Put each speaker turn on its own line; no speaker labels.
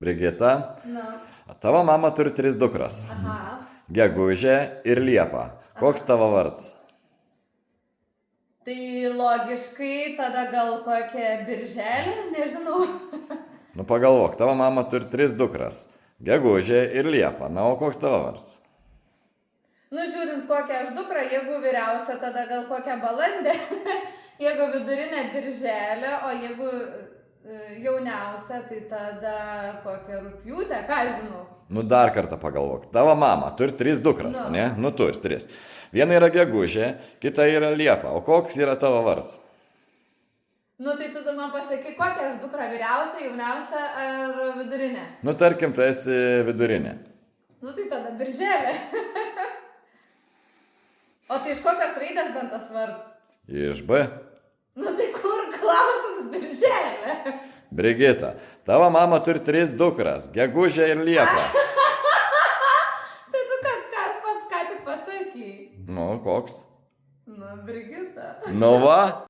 Brigita,
Nu.
tavo mama turi 3 dukras.
Aha.
Gegužė ir Liepa. Koks tavo vardas?
Tai logiškai tada gal kokią birželį, nežinau.
Nu pagalvok, tavo mama turi 3 dukras. Gegužė ir Liepa. Na, o koks tavo vardas?
Nu, žiūrint kokią aš dukrą, jeigu vyriausia, tada gal kokią balandį, jeigu vidurinę birželį, o jeigu jauniausia, tai tada kokią rugpjūtę, ką žinau.
Nu dar kartą pagalvok. Tavo mama turi 3 dukras,
Nu.
ne? Nu turi 3. Viena yra Gegužė, kita yra Liepa. O koks yra tavo vardas?
Nu, tai tu man pasakyk, kokią aš dukrą vyriausia, jauniausia ar vidurinė.
Nu tarkim, tu esi vidurinė.
Nu, tai tada birželį. O tai iš kokios raidės bent tas vardas?
Iš B.
Nu, tai kur klausimas birželį?
Brigita, tavo mama turi 3 dukras. Gegužė ir Liepa.
Tai tu pats ką tik pasakei.
Nu, koks?
Nu, Brigita.
Nu va.